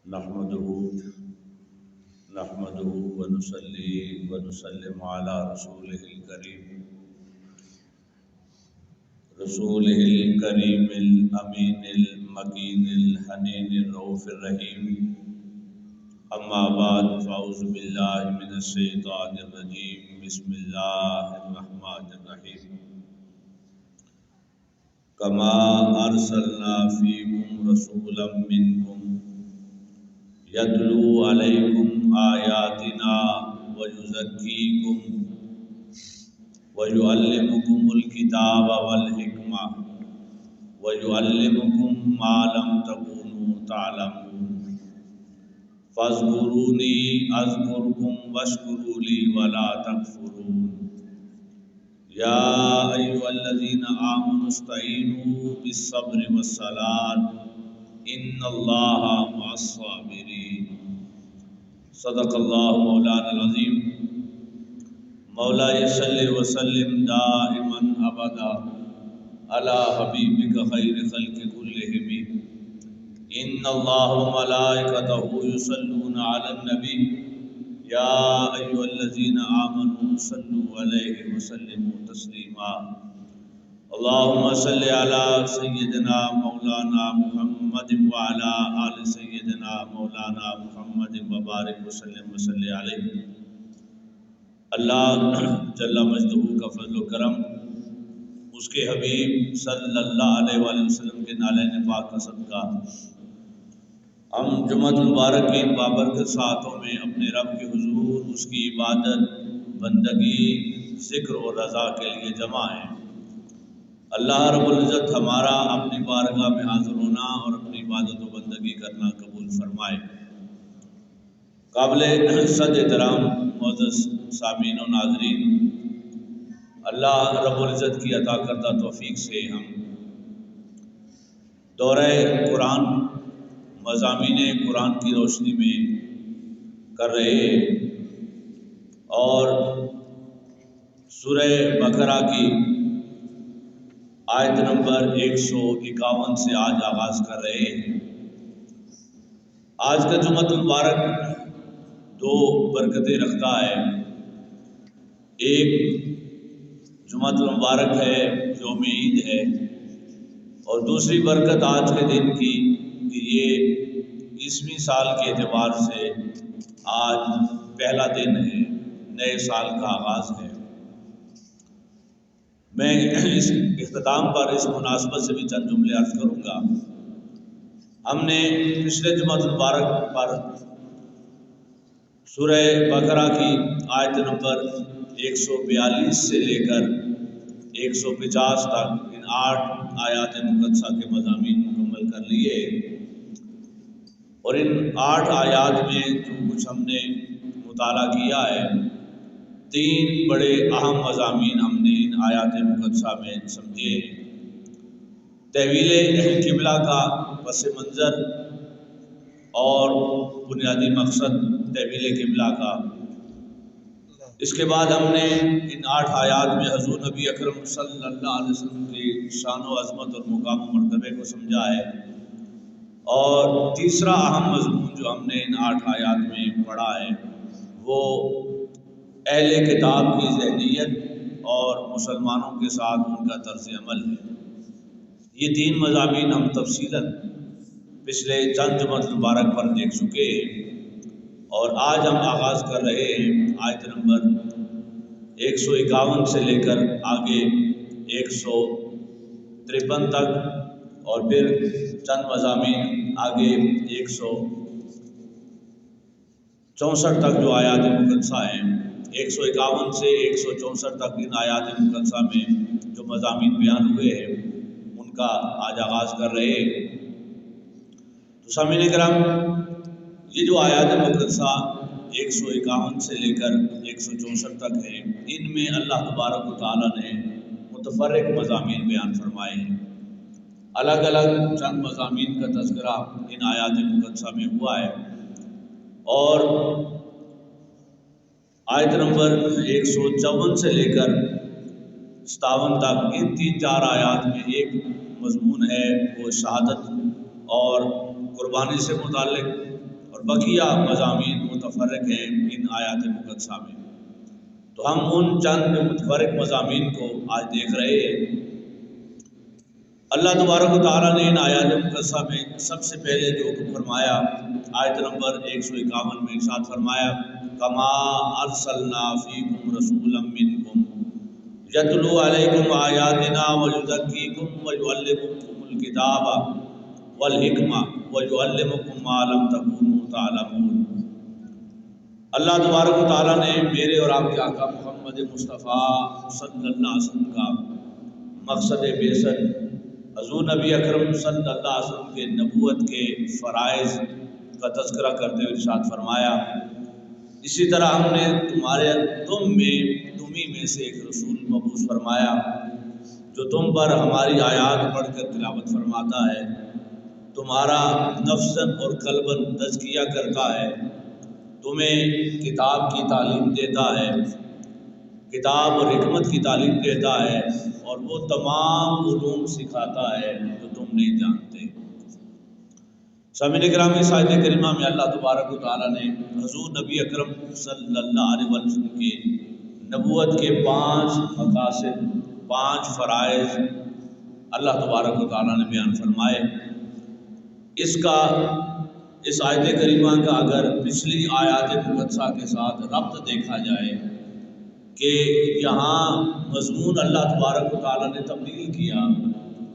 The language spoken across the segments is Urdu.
نحمده ونصلي ونسلم على رسوله الكريم الأمين المكين الحنين الرؤوف الرحيم. أما بعد فأعوذ بالله من الشيطان الرجيم. بسم الله الرحمن الرحيم. كما أرسلنا فيكم رسولا منكم يتلو عليكم آياتنا ويزكيكم ويعلمكم الكتاب والحكمة ويعلمكم ما لم تكونوا تعلمون فاذكروني أذكركم واشكروا لي ولا تكفرون. يا أيها الذين آمنوا استعينوا بالصبر والصلاة إن الله مع الصابرين. صدق الله مولانا العظيم. مولاي صل وسلم دائما أبدا على حبيبك خير خلق كلهم. إن الله وملائكته يصلون على النبي يا أيها الذين آمنوا صلوا عليه وسلموا تسليما. اللهم صل على سيدنا مولانا محمد وعلى آل سيدنا مولانا محمد وبارك وسلم وصلی علیہ. اللہ جل مجدہ کا فضل و کرم، اس کے حبیب صلی اللہ علیہ وآلہ وسلم کے نالین پاک کا صدقہ ہم جمعۃ المبارک کی ان بابرکت ساعتوں میں اپنے رب کے حضور اس کی عبادت، بندگی، ذکر اور رضا کے لیے جمع ہیں. اللہ رب العزت ہمارا اپنی بارگاہ میں حاضر ہونا اور اپنی عبادت و بندگی کرنا قبول فرمائے. قابل صد احترام معزز سامعین و ناظرین، اللہ رب العزت کی عطا کردہ توفیق سے ہم دورہ قرآن، مضامین قرآن کی روشنی میں کر رہے ہیں اور سورہ بقرہ کی آیت نمبر 151 سے آج آغاز کر رہے ہیں. آج کا جمعہ المبارک دو برکتیں رکھتا ہے. ایک جمعہ المبارک ہے، یوم عید ہے، اور دوسری برکت آج کے دن کی کہ یہ عیسوی سال کے اعتبار سے آج پہلا دن ہے، نئے سال کا آغاز ہے. میں اس اختتام پر اس مناسبت سے بھی چند جملے عرض کروں گا. ہم نے پچھلے جمعہ المبارک پر سورہ بقرہ کی آیت نمبر 142 سے لے کر 150 تک ان 8 آیات مقدسہ کے مضامین مکمل کر لیے، اور ان 8 آیات میں جو کچھ ہم نے مطالعہ کیا ہے، 3 بڑے اہم مضامین ہم نے ان آیات مقدسہ میں سمجھے. تحویل قبلہ کا پس منظر اور بنیادی مقصد تحویل قبلہ کا. اس کے بعد ہم نے ان 8 آیات میں حضور نبی اکرم صلی اللہ علیہ وسلم کی شان و عظمت اور مقام و مرتبے کو سمجھا ہے. اور تیسرا اہم مضمون جو ہم نے ان 8 آیات میں پڑھا ہے وہ اہل کتاب کی ذہنیت اور مسلمانوں کے ساتھ ان کا طرز عمل ہے. یہ 3 مضامین ہم تفصیلاً پچھلے چند جمعہ مبارک پر دیکھ چکے ہیں، اور آج ہم آغاز کر رہے ہیں آیت نمبر 151 سے لے کر آگے 153 تک، اور پھر چند مضامین آگے 164 تک جو آیات مقدسہ ہیں. 151 سے 164 تک ان آیات مقدسہ میں جو مضامین بیان ہوئے ہیں ان کا آج آغاز کر رہے ہیں. تو سامعین کرام، یہ جو آیات مقدسہ 151 سے لے کر 164 تک ہے، ان میں اللہ تبارک و تعالیٰ نے متفرق مضامین بیان فرمائے ہیں. الگ الگ چند مضامین کا تذکرہ ان آیات مقدسہ میں ہوا ہے، اور آیت نمبر 154 سے لے کر 57 تک ان 3-4 آیات میں ایک مضمون ہے، وہ شہادت اور قربانی سے متعلق. اور بقیہ مضامین متفرق ہیں ان آیات مقدسہ میں۔ تو ہم ان چند متفرق مضامین کو آج دیکھ رہے ہیں۔ اللہ تبارک و تعالیٰ نے ان آیات مقدسہ میں سب سے پہلے جو حکم فرمایا، آیت نمبر 151 میں ارشاد فرمایا، کما ارسلنا فیکم رسولا منکم یتلو علیکم آیاتنا ویزکیکم ویعلمکم الکتاب والحکمہ ویعلمکم ما لم تکونوا تعلمون۔ اللہ تبارک و تعالیٰ نے میرے اور آپ کے آقا محمد مصطفیٰ صلی اللہ علیہ وسلم کا مقصد بعثت حضور نبی اکرم صلی اللہ علیہ وسلم کے نبوت کے فرائض کا تذکرہ کرتے ہوئے ارشاد فرمایا، اسی طرح ہم نے تمہیں میں سے ایک رسول مبعوث فرمایا جو تم پر ہماری آیات پڑھ کر تلاوت فرماتا ہے، تمہارا نفساً اور قلباً تزکیہ کرتا ہے، تمہیں کتاب کی تعلیم دیتا ہے، کتاب اور حکمت کی تعلیم دیتا ہے، اور وہ تمام علوم سکھاتا ہے جو تم نہیں جانتے۔ سامعین کرام، اس آیت کریمہ میں اللہ تبارک و تعالیٰ نے حضور نبی اکرم صلی اللہ علیہ وسلم کی نبوت کے 5 مقاصد، 5 فرائض اللہ تبارک و تعالیٰ نے بیان فرمائے۔ اس آیت کریمہ کا اگر پچھلی آیات مقدسہ کے ساتھ ربط دیکھا جائے کہ یہاں مضمون اللہ تبارک و تعالیٰ نے تبدیل کیا،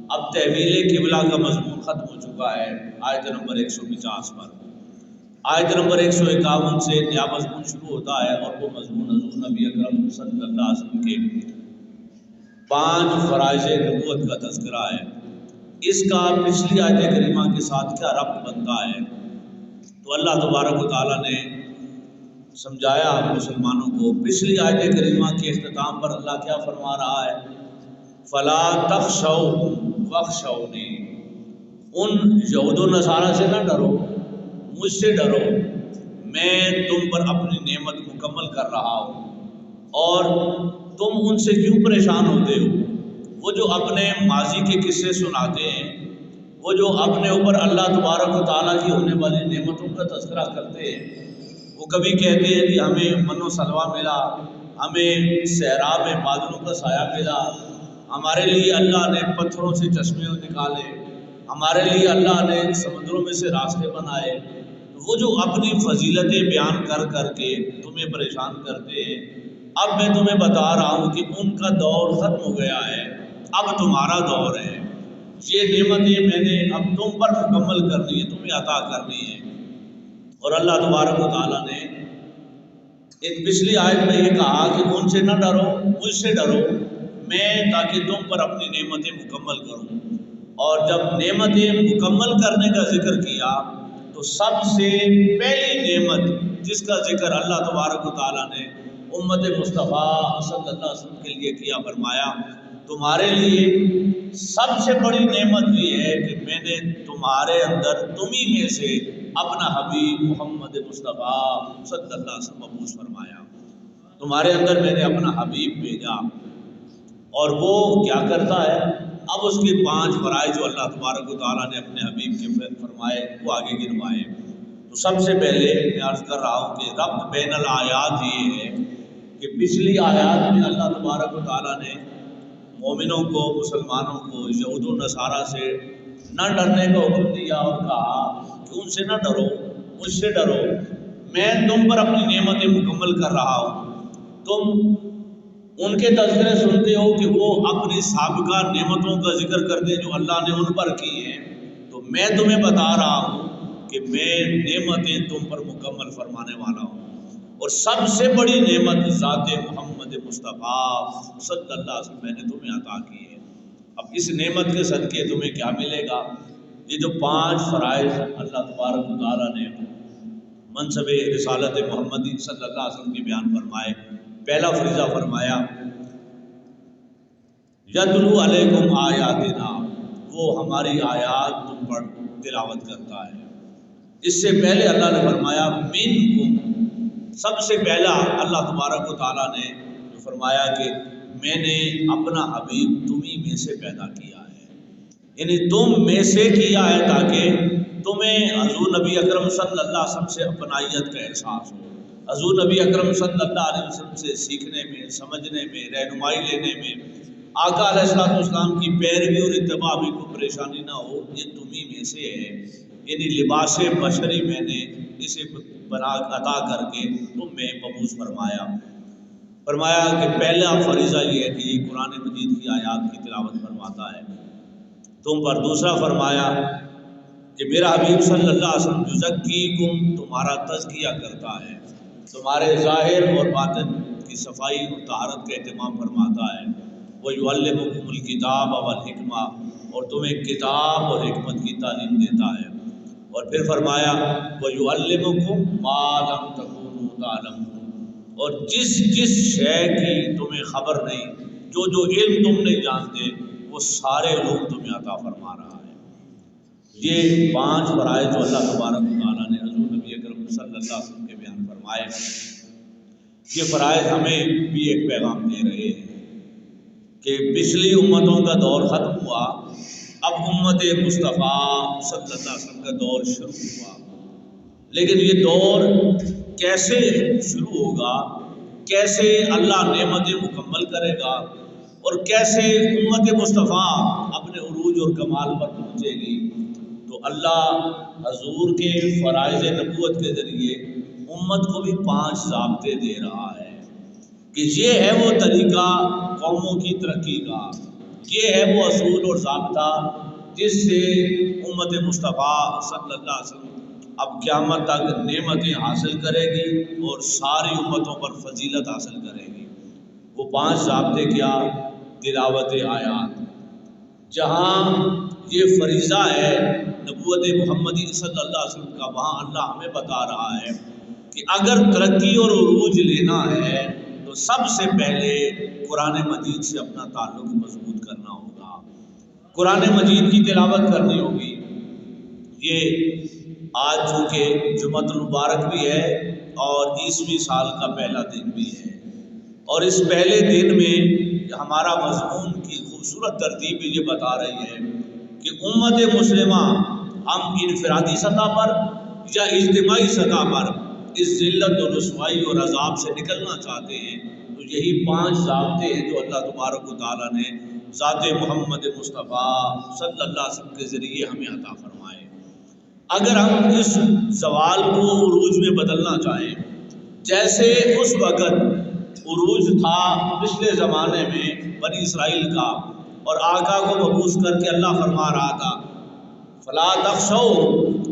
اب تحویل قبلہ کا مضمون ختم ہو چکا ہے آیت نمبر 150 پر۔ آیت نمبر 151 سے نیا مضمون شروع ہوتا ہے، اور وہ مضمون حضور نبی اکرم صلی اللہ علیہ وسلم کے 5 فرائض نبوت کا تذکرہ ہے۔ اس کا پچھلی آیت کریمہ کے ساتھ کیا ربط بنتا ہے؟ تو اللہ تبارک و تعالیٰ نے سمجھایا مسلمانوں کو۔ پچھلی آیت کریمہ کے اختتام پر اللہ کیا فرما رہا ہے؟ فلا تخشوا واخشونی، ان یہود و نصارہ سے نہ ڈرو، مجھ سے ڈرو، میں تم پر اپنی نعمت مکمل کر رہا ہوں، اور تم ان سے کیوں پریشان ہوتے ہو؟ وہ جو اپنے ماضی کے قصے سناتے ہیں، وہ جو اپنے اوپر اللہ تبارک و تعالیٰ کی ہونے والی نعمتوں کا تذکرہ کرتے ہیں، وہ کبھی کہتے ہیں کہ ہمیں من و سلوہ ملا، ہمیں صحرا میں بادلوں کا سایہ ملا، ہمارے لیے اللہ نے پتھروں سے چشمے نکالے، ہمارے لیے اللہ نے سمندروں میں سے راستے بنائے۔ وہ جو اپنی فضیلتیں بیان کر کر کے تمہیں پریشان کرتے ہیں، اب میں تمہیں بتا رہا ہوں کہ ان کا دور ختم ہو گیا ہے، اب تمہارا دور ہے۔ یہ نعمتیں میں نے اب تم پر مکمل کرنی ہے، تمہیں عطا کرنی ہے۔ اور اللہ تبارک و تعالیٰ نے ایک پچھلی آیت میں یہ کہا کہ ان سے نہ ڈرو، مجھ سے ڈرو، میں تاکہ تم پر اپنی نعمتیں مکمل کروں۔ اور جب نعمتیں مکمل کرنے کا ذکر کیا تو سب سے پہلی نعمت جس کا ذکر اللہ تبارک و تعالیٰ نے امت مصطفیٰ صلی اللہ علیہ وسلم کے لیے کیا، فرمایا تمہارے لیے سب سے بڑی نعمت یہ ہے کہ میں نے تمہارے اندر تمہیں میں سے اپنا حبیب محمد مصطفیٰ صلی اللہ علیہ وسلم مبعوث فرمایا۔ تمہارے اندر میں نے اپنا حبیب بھیجا، اور وہ کیا کرتا ہے؟ اب اس کے 5 فرائض جو اللہ تبارک و تعالیٰ نے اپنے حبیب کے فرمائے وہ آگے گنوائے۔ تو سب سے پہلے میں عرض کر رہا ہوں کہ ربط بین الآیات یہ ہے کہ پچھلی آیات میں اللہ تبارک و تعالیٰ نے مومنوں کو، مسلمانوں کو یہود و نصارہ سے نہ ڈرنے کا حکم دیا، اور کہا کہ ان سے نہ ڈرو، مجھ سے ڈرو، میں تم پر اپنی نعمتیں مکمل کر رہا ہوں۔ تم ان کے تذکرے سنتے ہو کہ وہ اپنی سابقہ نعمتوں کا ذکر کرتے جو اللہ نے ان پر کی ہیں، تو میں تمہیں بتا رہا ہوں کہ میں نعمتیں تم پر مکمل فرمانے والا ہوں، اور سب سے بڑی نعمت ذات محمد مصطفیٰ صلی اللہ علیہ وسلم میں نے تمہیں عطا کی ہے۔ اب اس نعمت کے صدقے تمہیں کیا ملے گا؟ یہ جو 5 فرائض اللہ تبارک و تعالیٰ نے منصب رسالت محمدی صلی اللہ علیہ وسلم کے بیان فرمائے۔ پہلا فریضہ فرمایا یتلو علیکم آیاتنا، وہ ہماری آیات تم پر تلاوت کرتا ہے۔ اس سے پہلے اللہ نے فرمایا منکم، سب سے پہلا اللہ تبارک و تعالیٰ نے جو فرمایا کہ میں نے اپنا حبیب تمہیں میں سے پیدا کیا ہے، یعنی تم میں سے کیا ہے تاکہ تمہیں حضور نبی اکرم صلی اللہ علیہ وسلم سے اپنائیت کا احساس ہو، حضور نبی اکرم صلی اللہ علیہ وسلم سے سیکھنے میں، سمجھنے میں، رہنمائی لینے میں آقا علیہ السلام کی پیروی اور اتباع بھی کوئی پریشانی نہ ہو، یہ تمہیں میں سے ہے۔ یعنی لباس بشری میں نے اسے بنا عطا کر کے تم میں مبعوث فرمایا کہ پہلا فریضہ یہ ہے کہ یہ قرآن مجید کی آیات کی تلاوت فرماتا ہے تم پر۔ دوسرا فرمایا کہ میرا حبیب صلی اللہ علیہ وسلم یزکیکم، تمہارا تزکیہ کرتا ہے، تمہارے ظاہر اور باطن کی صفائی اور طہارت کا اہتمام فرماتا ہے۔ وَيُعَلِّمُكُمُ الْكِتَابَ وَالْحِکْمَةَ، اور تمہیں کتاب اور حکمت کی تعلیم دیتا ہے۔ اور پھر فرمایا وَيُعَلِّمُكُم مَّا لَمْ تَكُونُوا تَعْلَمُونَ، اور جس شے کی تمہیں خبر نہیں، جو علم تم نہیں جانتے، وہ سارے علوم تمہیں عطا فرما رہا ہے۔ یہ 5 فرائض جو اللہ تبارک و تعالیٰ نے حضور نبی اکرم صلی اللہ علیہ وسلم کے بیان فرمائے، یہ فرائض ہمیں بھی ایک پیغام دے رہے ہیں کہ پچھلی امتوں کا دور ختم ہوا، اب امت مصطفیٰ صلی اللہ علیہ وسلم کا دور شروع ہوا۔ لیکن یہ دور کیسے شروع ہوگا، کیسے اللہ نعمتیں مکمل کرے گا، اور کیسے امت مصطفیٰ اپنے عروج اور کمال پر پہنچے گی، تو اللہ حضور کے فرائض نبوت کے ذریعے امت کو بھی 5 ضابطے دے رہا ہے کہ یہ ہے وہ طریقہ قوموں کی ترقی کا، یہ ہے وہ اصول اور ضابطہ جس سے امت مصطفیٰ صلی اللہ علیہ وسلم اب قیامت تک نعمتیں حاصل کرے گی اور ساری امتوں پر فضیلت حاصل کرے گی۔ وہ 5 ضابطے کیا؟ تلاوت آیات، جہاں یہ فریضہ ہے نبوت محمدی صلی اللہ علیہ وسلم کا، وہاں اللہ ہمیں بتا رہا ہے کہ اگر ترقی اور عروج لینا ہے تو سب سے پہلے قرآن مجید سے اپنا تعلق مضبوط کرنا ہوگا، قرآن مجید کی تلاوت کرنی ہوگی۔ یہ آج چونکہ جمعۃ المبارک بھی ہے اور 20ویں سال کا پہلا دن بھی ہے، اور اس پہلے دن میں ہمارا مضمون کی خوبصورت ترتیب یہ بتا رہی ہے کہ امت مسلمہ ہم انفرادی سطح پر یا اجتماعی سطح پر اس ذلت و رسوائی اور عذاب سے نکلنا چاہتے ہیں، تو یہی 5 ضابطے ہیں جو اللہ تبارک و تعالیٰ نے ذات محمد مصطفیٰ صلی اللہ علیہ وسلم کے ذریعے ہمیں عطا فرمائے۔ اگر ہم اس سوال کو عروج میں بدلنا چاہیں، جیسے اس وقت عروج تھا پچھلے زمانے میں بنی اسرائیل کا، اور آقا کو مبعوث کر کے اللہ فرما رہا تھا فَلَا تَخْشَوْا،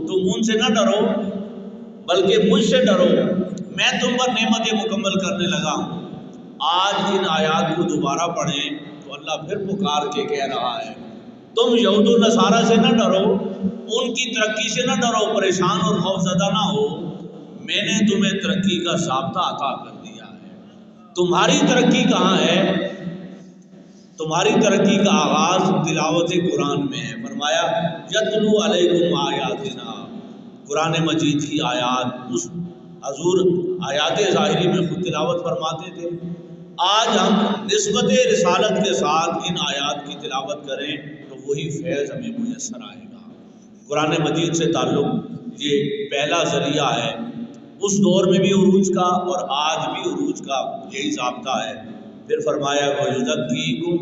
تم ان سے نہ ڈرو بلکہ مجھ سے ڈرو، میں تم پر نعمتیں مکمل کرنے لگا ہوں۔ آج ان آیات کو دوبارہ پڑھیں تو اللہ پھر پکار کے کہہ رہا ہے تم یہود و نصارہ سے نہ ڈرو، ان کی ترقی سے نہ ڈرو، پریشان اور خوفزدہ نہ ہو، میں نے تمہیں ترقی کا ضابطہ عطا کر دیا ہے۔ تمہاری ترقی کہاں ہے؟ تمہاری ترقی کا آغاز تلاوت قرآن میں ہے۔ فرمایا یتلو علیکم آیاتنا، قرآن مجید کی آیات، اس حضور آیات ظاہری میں خود تلاوت فرماتے تھے، آج ہم نسبت رسالت کے ساتھ ان آیات کی تلاوت کریں تو وہی فیض ہمیں میسر آئے گا۔ قرآن مجید سے تعلق یہ پہلا ذریعہ ہے، اس دور میں بھی عروج کا اور آج بھی عروج کا یہی ضابطہ ہے۔ پھر فرمایا وَيُزَكِّيكُمْ،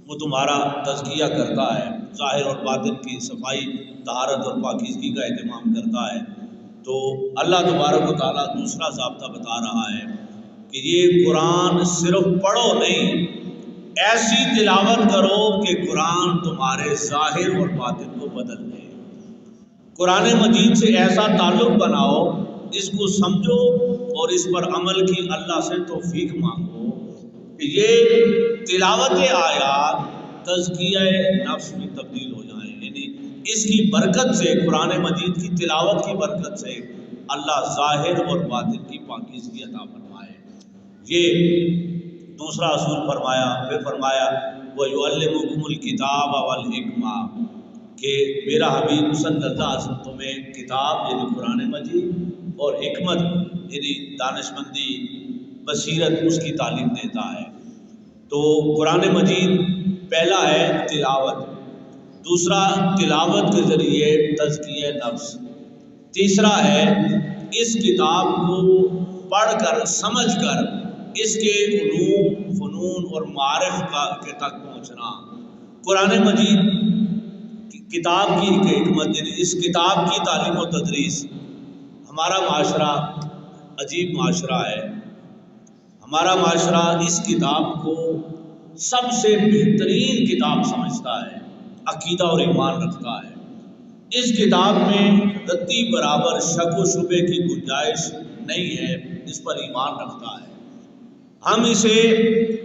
وہ تمہارا تزکیہ کرتا ہے، ظاہر اور باطن کی صفائی، طہارت اور پاکیزگی کا اہتمام کرتا ہے۔ تو اللہ تبارک و تعالیٰ دوسرا ضابطہ بتا رہا ہے کہ یہ قرآن صرف پڑھو نہیں، ایسی تلاوت کرو کہ قرآن تمہارے ظاہر اور باطن کو بدل دے۔ قرآن مجید سے ایسا تعلق بناؤ، اس کو سمجھو اور اس پر عمل کی اللہ سے توفیق مانگو کہ یہ تلاوت آیات تزکیہ نفس میں تبدیل ہو جائیں، یعنی اس کی برکت سے، قرآن مجید کی تلاوت کی برکت سے اللہ ظاہر اور باطن کی پاکیزگی عطا فرمائے۔ یہ دوسرا اصول فرمایا۔ پھر فرمایا وَيُعَلِّمُكُمُ الْكِتَابَ وَالْحِکْمَةَ، کہ میرا حبیب صلی اللہ علیہ وسلم تمہیں کتاب یعنی قرآن مجید اور حکمت یعنی دانشمندی، بصیرت، اس کی تعلیم دیتا ہے۔ تو قرآن مجید پہلا ہے تلاوت، دوسرا تلاوت کے ذریعے تزکیہ نفس، تیسرا ہے اس کتاب کو پڑھ کر سمجھ کر اس کے علوم فنون اور معارف کے تک پہنچنا۔ قرآن مجید کتاب کی حکمت، یعنی اس کتاب کی تعلیم و تدریس۔ ہمارا معاشرہ عجیب معاشرہ ہے، ہمارا معاشرہ اس کتاب کو سب سے بہترین کتاب سمجھتا ہے، عقیدہ اور ایمان رکھتا ہے۔ اس کتاب میں رتی برابر شک و شبے کی گنجائش نہیں ہے، اس پر ایمان رکھتا ہے۔ ہم اسے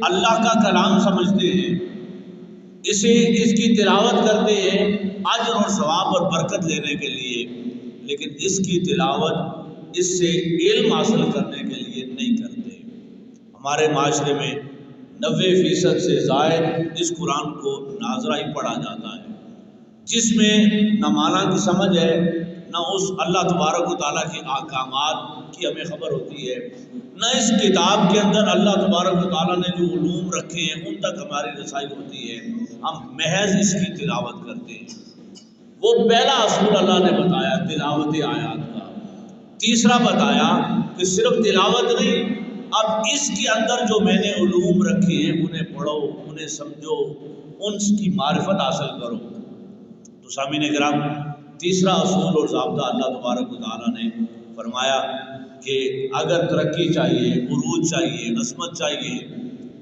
اللہ کا کلام سمجھتے ہیں، اس کی تلاوت کرتے ہیں اجر اور ثواب اور برکت لینے کے لیے، لیکن اس کی تلاوت اس سے علم حاصل کرنے کے لیے نہیں کرتے۔ ہمارے معاشرے میں 90% سے زائد اس قرآن کو ناظرہ ہی پڑھا جاتا ہے، جس میں نہ معنی کی سمجھ ہے، نہ اس اللہ تبارک و تعالیٰ کے احکامات کی ہمیں خبر ہوتی ہے، نہ اس کتاب کے اندر اللہ تبارک و تعالیٰ نے جو علوم رکھے ہیں ان تک ہماری رسائی ہوتی ہے۔ ہم محض اس کی تلاوت کرتے ہیں۔ وہ پہلا اصول اللہ نے بتایا تلاوت آیات کا، تیسرا بتایا کہ صرف تلاوت نہیں، اب اس کے اندر جو میں نے علوم رکھے ہیں انہیں پڑھو، انہیں سمجھو، ان کی معرفت حاصل کرو۔ تو سامعین کرام، تیسرا اصول اور ضابطہ اللہ تبارک و تعالیٰ نے فرمایا کہ اگر ترقی چاہیے، عروج چاہیے، عظمت چاہیے،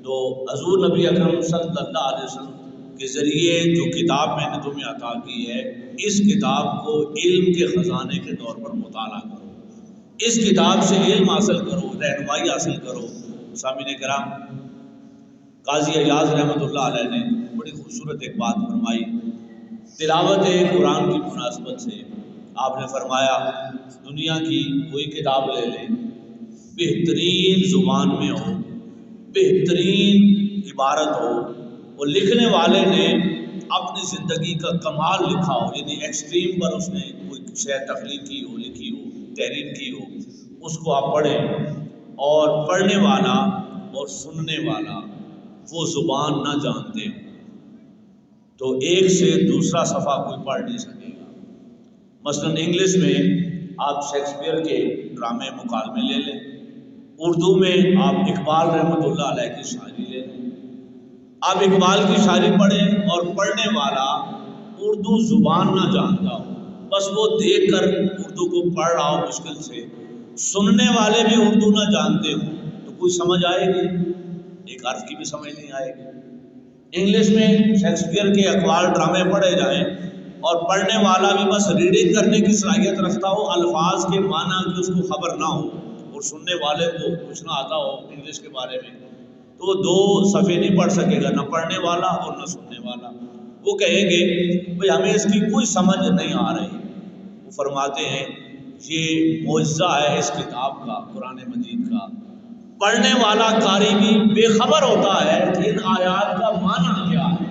تو حضور نبی اکرم صلی اللہ علیہ وسلم کے ذریعے جو کتاب میں نے تمہیں عطا کی ہے، اس کتاب کو علم کے خزانے کے طور پر مطالعہ کرو، اس کتاب سے علم حاصل کرو، رہنمائی حاصل کرو۔ سامعین کرام، قاضی ایاز رحمۃ اللہ علیہ نے بڑی خوبصورت ایک بات فرمائی تلاوت قرآن کی مناسبت سے۔ آپ نے فرمایا دنیا کی کوئی کتاب لے لیں، بہترین زبان میں ہو، بہترین عبارت ہو، اور لکھنے والے نے اپنی زندگی کا کمال لکھا ہو، یعنی ایکسٹریم پر اس نے کوئی شے تخلیق کی ہو، لکھی ہو، تحریر کی ہو، اس کو آپ پڑھیں، اور پڑھنے والا اور سننے والا وہ زبان نہ جانتے ہو تو ایک سے دوسرا صفحہ کوئی پڑھ نہیں سکے گا۔ مثلاً انگلش میں آپ شیکسپیئر کے ڈرامے مکالمے لے لیں، اردو میں آپ اقبال رحمۃ اللہ علیہ کی شاعری لے لیں، آپ اقبال کی شاعری پڑھیں اور پڑھنے والا اردو زبان نہ جانتا ہو، بس وہ دیکھ کر اردو کو پڑھ رہا ہو مشکل سے، سننے والے بھی اردو نہ جانتے ہوں تو کوئی سمجھ آئے گی؟ ایک حرف کی بھی سمجھ نہیں آئے گی۔ انگلش میں شیکسپیئر کے اقوال ڈرامے پڑھے جائیں اور پڑھنے والا بھی بس ریڈنگ کرنے کی صلاحیت رکھتا ہو، الفاظ کے معنی کی اس کو خبر نہ ہو، اور سننے والے کو کچھ نہ آتا ہو انگلش کے بارے میں، تو وہ 2 صفحے نہیں پڑھ سکے گا، نہ پڑھنے والا اور نہ سننے والا۔ وہ کہیں گے بھئی ہمیں اس کی کوئی سمجھ نہیں آ رہی۔ وہ فرماتے ہیں یہ معجزہ ہے اس کتاب کا، قرآن مجید کا۔ پڑھنے والا قاری بھی بے خبر ہوتا ہے کہ ان آیات کا معنی کیا ہے،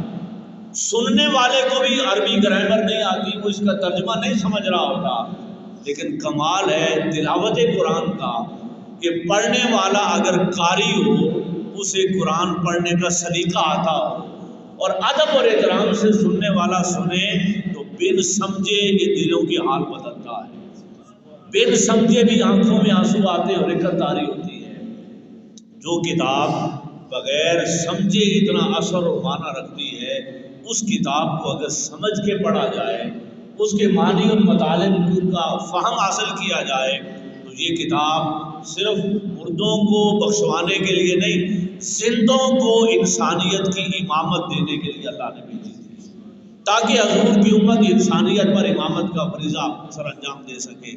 سننے والے کو بھی عربی گرامر نہیں آتی، وہ اس کا ترجمہ نہیں سمجھ رہا ہوتا، لیکن کمال ہے تلاوت قرآن کا کہ پڑھنے والا اگر قاری ہو، اسے قرآن پڑھنے کا سلیقہ آتا ہو، اور ادب اور احترام سے سننے والا سنے تو بن سمجھے یہ دلوں کی حال بدلتا ہے، بن سمجھے بھی آنکھوں میں آنسو آتے اور رکت طاری ہوتی ہے۔ جو کتاب بغیر سمجھے اتنا اثر و معنی رکھتی ہے، اس کتاب کو اگر سمجھ کے پڑھا جائے، اس کے معنی اور مطالب کا فہم حاصل کیا جائے، تو یہ کتاب صرف مردوں کو بخشوانے کے لیے نہیں، زندوں کو انسانیت کی امامت دینے کے لیے اللہ نے بھیجی تھی، تاکہ حضور کی امت انسانیت پر امامت کا فریضہ سر انجام دے سکے۔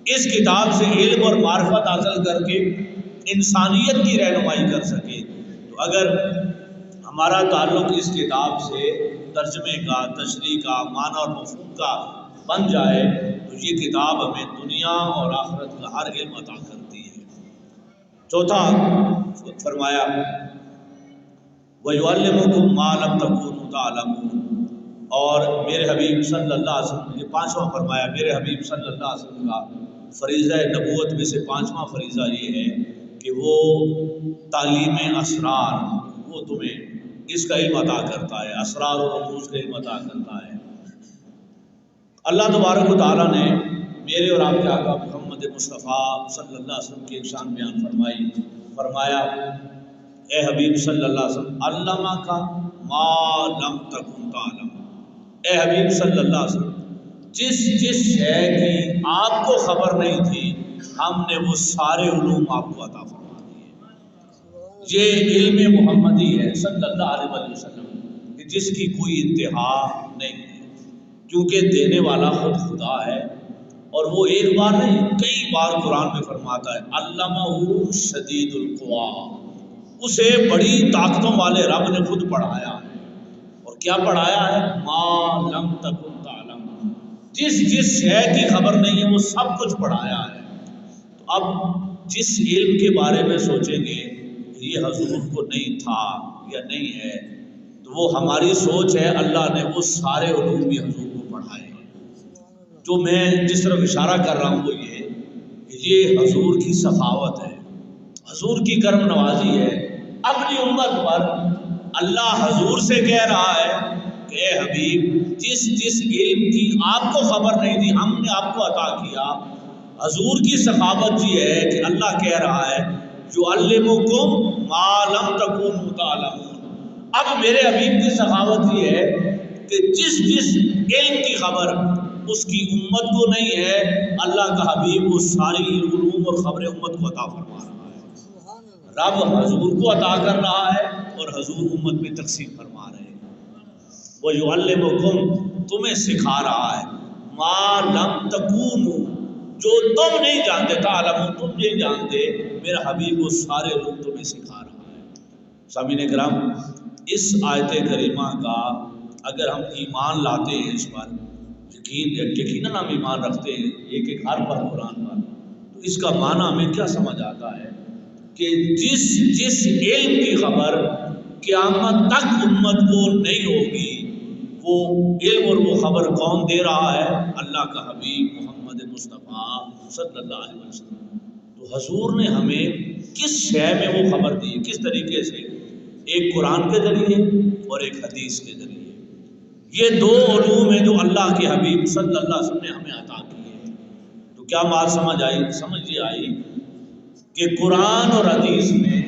اس کتاب سے علم اور معرفت حاصل کر کے انسانیت کی رہنمائی کر سکے۔ تو اگر ہمارا تعلق اس کتاب سے ترجمے کا، تشریح کا، معنی اور مفہوم کا بن جائے تو یہ کتاب ہمیں دنیا اور آخرت کا ہر علم عطا کرتی ہے۔ چوتھا فرمایا وَيُعَلِّمُكُم مَّا لَمْ تَكُونُوا تَعْلَمُونَ، اور میرے حبیب صلی اللہ علیہ وسلم، یہ 5واں فرمایا، میرے حبیب صلی اللہ علیہ وسلم کا فریضہ نبوت میں سے 5واں فریضہ یہ ہے کہ وہ تعلیم اسرار، وہ تمہیں اس کا علم عطا کرتا ہے، اسرار اور رموز کا علم عطا کرتا ہے۔ اللہ تبارک و تعالیٰ نے میرے اور آپ کے آقا محمد مصطفیٰ صلی اللہ علیہ وسلم کی ایک شان بیان فرمایا اے حبیب صلی اللہ علیہ وسلم علامہ کا ما لم تکن تعلم، اے حبیب صلی اللہ علیہ وسلم جس شے کی آپ کو خبر نہیں تھی ہم نے وہ سارے علوم آپ کو عطا فرما دیے۔ یہ علم محمدی ہے صلی اللہ علیہ وسلم کہ جس کی کوئی انتہا نہیں ہے، کیونکہ دینے والا خود خدا ہے، اور وہ ایک بار نہیں کئی بار قرآن میں فرماتا ہے علمہ شدید القوا، اسے بڑی طاقتوں والے رب نے خود پڑھایا ہے۔ اور کیا پڑھایا ہے؟ ما لم تکن تعلم، جس شے کی خبر نہیں ہے وہ سب کچھ پڑھایا ہے۔ تو اب جس علم کے بارے میں سوچیں گے کہ یہ حضور کو نہیں تھا یا نہیں ہے، تو وہ ہماری سوچ ہے۔ اللہ نے وہ سارے علوم بھی حضور کو پڑھائے ہیں۔ جو میں جس طرف اشارہ کر رہا ہوں وہ یہ کہ یہ حضور کی سخاوت ہے، حضور کی کرم نوازی ہے اپنی امت پر۔ اللہ حضور سے کہہ رہا ہے کہ اے حبیب جس علم کی آپ کو خبر نہیں تھی ہم نے آپ کو عطا کیا۔ حضور کی سخاوت یہ ہے کہ اللہ کہہ رہا ہے یعلمکم ما لم تکونوا تعلمون۔ اب میرے حبیب کی سخاوت یہ ہے کہ جس علم کی خبر اس کی امت کو نہیں ہے، اللہ کا حبیب وہ ساری علوم اور خبریں امت کو عطا فرما رہا ہے۔ رب حضور کو عطا کر رہا ہے اور حضور امت میں تقسیم فرما رہے ہیں۔ وہ یعلمکم تمہیں سکھا رہا ہے ما لم تکونوا، جو تم نہیں جانتے، تعلمون تم نہیں جانتے، میرا حبیب وہ سارے علوم تمہیں سکھا رہا ہے۔ سامعین کرام، اس آیت کریمہ کا اگر ہم ایمان لاتے ہیں، اس پر یقیناً ہم ایمان رکھتے ہیں ایک ہر پر قرآن پر، تو اس کا معنی ہمیں کیا سمجھ آتا ہے کہ جس علم کی خبر قیامت تک امت کو نہیں ہوگی، وہ علم اور وہ خبر کون دے رہا ہے؟ اللہ کا حبیب محمد مصطفیٰ صلی اللہ علیہ وسلم۔ تو حضور نے ہمیں کس شے میں وہ خبر دی، کس طریقے سے؟ ایک قرآن کے ذریعے اور ایک حدیث کے ذریعے۔ یہ دو علوم ہیں جو اللہ کے حبیب صلی اللہ علیہ وسلم نے ہمیں عطا کیے ہیں۔ تو کیا بات سمجھ آئی؟ سمجھ یہ آئی کہ قرآن اور حدیث میں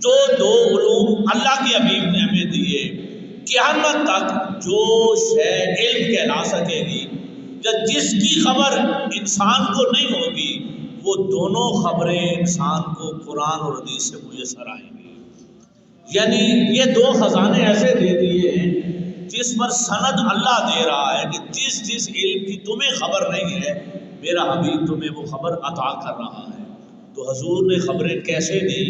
جو دو علوم اللہ کے حبیب نے ہمیں دیے، قیامت تک جو شے علم کہلا سکے گی یا جس کی خبر انسان کو نہیں ہوگی، وہ دونوں خبریں انسان کو قرآن اور حدیث سے میسر آئیں گی۔ یعنی یہ دو خزانے ایسے دے دیے ہیں جس پر سند اللہ دے رہا ہے کہ جس علم کی تمہیں خبر نہیں ہے، میرا حبیب تمہیں وہ خبر عطا کر رہا ہے۔ تو حضور نے خبریں کیسے دی؟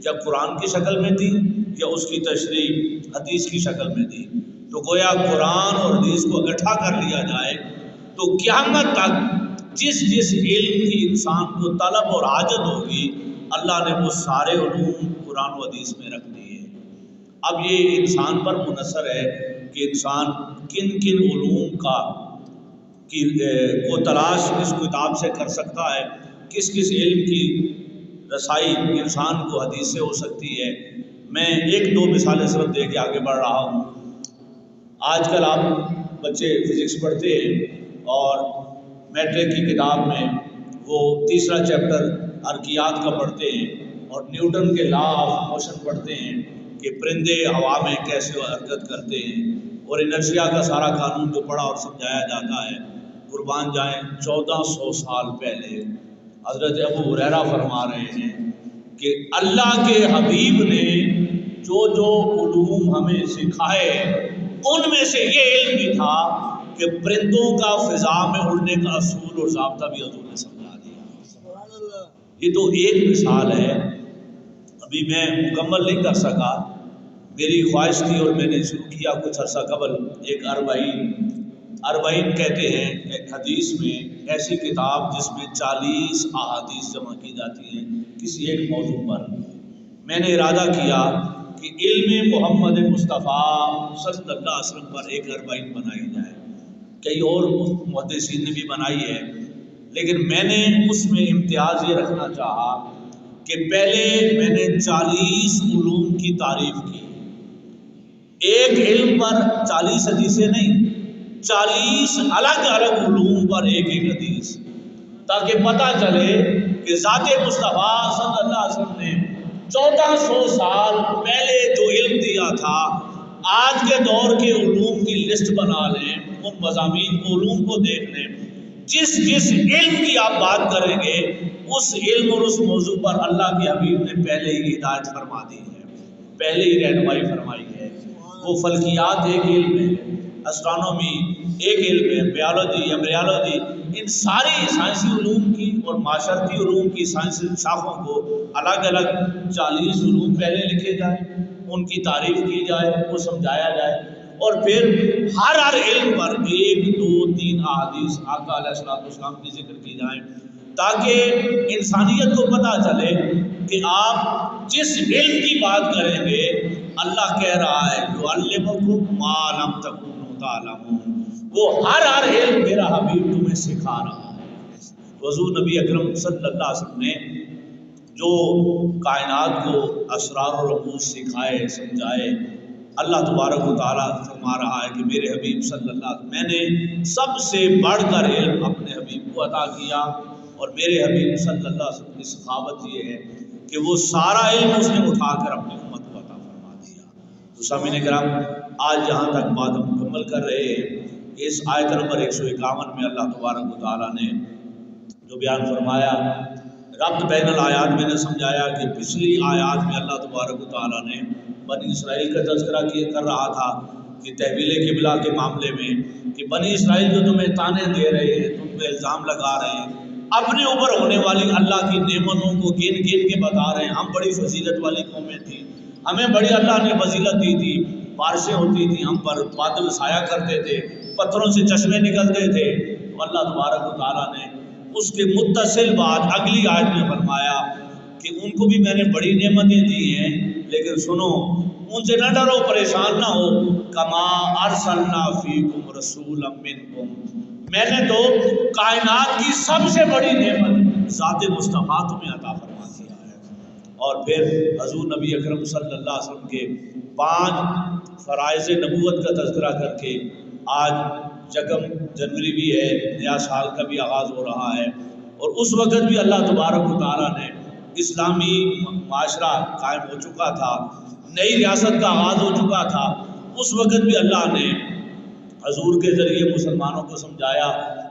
یا قرآن کی شکل میں دی یا اس کی تشریح حدیث کی شکل میں دی۔ تو گویا قرآن اور حدیث کو اکٹھا کر لیا جائے تو قیامت تک جس علم کی انسان کو طلب اور حاجت ہوگی، اللہ نے وہ سارے علوم قرآن و حدیث میں رکھ دیے۔ اب یہ انسان پر منحصر ہے کہ انسان کن علوم کو تلاش اس کتاب سے کر سکتا ہے، کس علم کی رسائی انسان کو حدیث سے ہو سکتی ہے۔ میں ایک دو مثالیں صرف دے کے آگے بڑھ رہا ہوں۔ آج کل آپ بچے فزکس پڑھتے ہیں اور میٹرک کی کتاب میں وہ تیسرا چیپٹر ارکیات کا پڑھتے ہیں اور نیوٹن کے لا آف موشن پڑھتے ہیں کہ پرندے ہوا میں کیسے حرکت کرتے ہیں، اور انرشیا کا سارا قانون جو پڑھا اور سمجھایا جاتا ہے۔ قربان جائیں 1400 سال پہلے حضرت ابو ہریرہ فرما رہے ہیں کہ اللہ کے حبیب نے جو علوم ہمیں سکھائے ان میں سے یہ علم بھی تھا کہ پرندوں کا فضا میں اڑنے کا اصول اور ضابطہ بھی حضور نے سمجھا دیا۔ یہ تو ایک مثال ہے، ابھی میں مکمل نہیں کر سکا، میری خواہش تھی اور میں نے شروع کیا کچھ عرصہ قبل ایک اربعین کہتے ہیں ایک حدیث میں، ایسی کتاب جس میں 40 احادیث جمع کی جاتی ہیں کسی ایک موضوع پر۔ میں نے ارادہ کیا کہ علم محمد مصطفیٰ صلی اللہ علیہ وسلم پر ایک اربعین بنائی جائے۔ کئی اور محدثین نے بھی بنائی ہے، لیکن میں نے اس میں امتیاز یہ رکھنا چاہا کہ پہلے میں نے 40 علوم کی تعریف کی، ایک علم پر 40 حدیثیں نہیں، 40 الگ الگ علوم پر ایک ایک حدیث، تاکہ پتہ چلے کہ ذات مصطفیٰ صلی اللہ علیہ وسلم نے 1400 سال پہلے جو علم دیا تھا، آج کے دور کے علوم کی لسٹ بنا لیں، ان مضامین کو، علوم کو دیکھ لیں، جس علم کی آپ بات کریں گے اس علم اور اس موضوع پر اللہ کے حبیب نے پہلے ہی ہدایت فرما دی ہے، پہلے ہی رہنمائی فرمائی ہے۔ وہ فلکیات ایک علم ہے، اسٹرانومی ایک علم ہے، بیالوجی، ایمبریالوجی، ان ساری سائنسی علوم کی اور معاشرتی علوم کی سائنسی شاخوں کو الگ الگ 40 علوم پہلے لکھے جائیں، ان کی تعریف کی جائے، وہ سمجھایا جائے، اور پھر ہر علم پر 1 2 3 احادیث آقا علیہ السلام کی ذکر کی جائیں، تاکہ انسانیت کو پتہ چلے کہ آپ جس علم کی بات کریں گے اللہ کہہ رہا ہے يُعَلِّمُكُم مَّا لَمْ تَكُونُوا تَعْلَمُونَ، وہ ہر علم میرا حبیب تمہیں سکھا رہا ہے۔ حضور نبی اکرم صلی اللہ علیہ وسلم نے جو کائنات کو اسرار و رموز سکھائے، سمجھائے، اللہ تبارک و تعالیٰ فرما رہا ہے کہ میرے حبیب صلی اللہ علیہ وسلم، میں نے سب سے بڑھ کر علم اپنے حبیب کو عطا کیا، اور میرے حبیب صلی اللہ علیہ وسلم کی سخاوت یہ ہے کہ وہ سارا علم اس نے اٹھا کر اپنی امت کو عطا فرما دیا۔ تو سامعین کرام، آج جہاں تک بات ہم مکمل کر رہے ہیں، اس آیت نمبر 151 میں اللہ تبارک و تعالیٰ نے جو بیان فرمایا، ربط بین الآیات میں نے سمجھایا کہ پچھلی آیات میں اللہ تبارک و تعالیٰ نے بنی اسرائیل کا تذکرہ کر رہا تھا کہ تحویل قبلہ کے معاملے میں، کہ بنی اسرائیل جو تمہیں تانے دے رہے ہیں، تم پہ الزام لگا رہے ہیں، اپنے اوپر ہونے والی اللہ کی نعمتوں کو گن گن کے بتا رہے ہیں، ہم بڑی فضیلت والی قومیں تھیں، ہمیں بڑی اللہ نے فضیلت دی تھی، بارشیں ہوتی تھیں ہم پر، بادل سایہ کرتے تھے، پتھروں سے چشمے نکلتے تھے۔ تو اللہ تبارک و تعالیٰ نے اس کے متصل بعد اگلی آیت میں فرمایا کہ ان کو بھی میں نے بڑی نعمتیں دی ہیں، لیکن سنو، ان سے نہ ڈرو، پریشان نہ ہو، کما ارسلنا فیکم رسولا منکم، میں نے تو کائنات کی سب سے بڑی نعمت ذات مصطفیٰ تمہیں عطا فرما دیا ہے۔ اور پھر حضور نبی اکرم صلی اللہ علیہ وسلم کے 5 فرائض نبوت کا تذکرہ کر کے، آج 1 جنوری بھی ہے، نیا سال کا بھی آغاز ہو رہا ہے، اور اس وقت بھی اللہ تبارک و تعالیٰ نے اسلامی معاشرہ قائم ہو چکا تھا، نئی ریاست کا آغاز ہو چکا تھا، اس وقت بھی اللہ نے حضور کے ذریعے مسلمانوں کو سمجھایا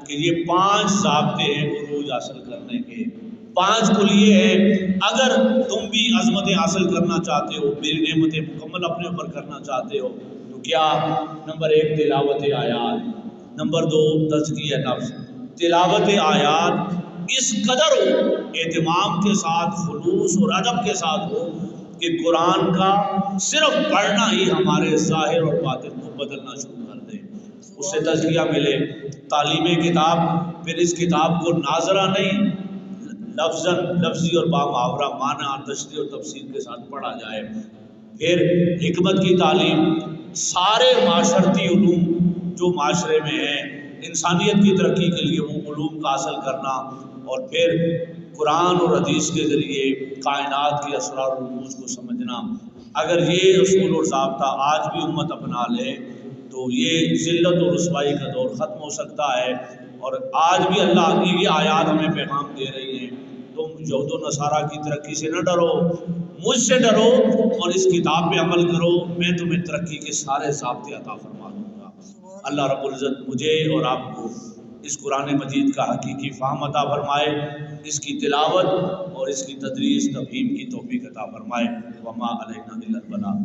کہ یہ 5 ضابطے ہیں عروج حاصل کرنے کے، 5 کلیے ہیں، اگر تم بھی عظمتیں حاصل کرنا چاہتے ہو، میری نعمتیں مکمل اپنے اوپر کرنا چاہتے ہو، تو کیا؟ نمبر 1 تلاوت آیات، نمبر 2 تزکیہ نفس۔ تلاوت آیات اس قدر ہو، اہتمام کے ساتھ، خلوص اور ادب کے ساتھ ہو کہ قرآن کا صرف پڑھنا ہی ہمارے ظاہر اور باطن کو بدلنا شروع کر دے، اس سے تزکیہ ملے، تعلیم کتاب، پھر اس کتاب کو ناظرہ نہیں، لفظی اور بامحاورہ معنی، تشریح اور تفسیر کے ساتھ پڑھا جائے، پھر حکمت کی تعلیم، سارے معاشرتی علوم جو معاشرے میں ہیں، انسانیت کی ترقی کے لیے وہ علوم کا حاصل کرنا، اور پھر قرآن اور حدیث کے ذریعے کائنات کے اسرار و رموز کو سمجھنا۔ اگر یہ اصول اور ضابطہ آج بھی امت اپنا لے تو یہ ذلت و رسوائی کا دور ختم ہو سکتا ہے، اور آج بھی اللہ کی یہ آیات ہمیں پیغام دے رہی ہیں، تم یہود و نصارہ کی ترقی سے نہ ڈرو، مجھ سے ڈرو اور اس کتاب پہ عمل کرو، میں تمہیں ترقی کے سارے ضابطے عطا فرما دوں گا۔ اللہ رب العزت مجھے اور آپ کو اس قرآن مجید کا حقیقی فہم عطا فرمائے، اس کی تلاوت اور اس کی تدریس تفہیم کی توفیق عطا فرمائے۔ وما علینا الا البلاغ۔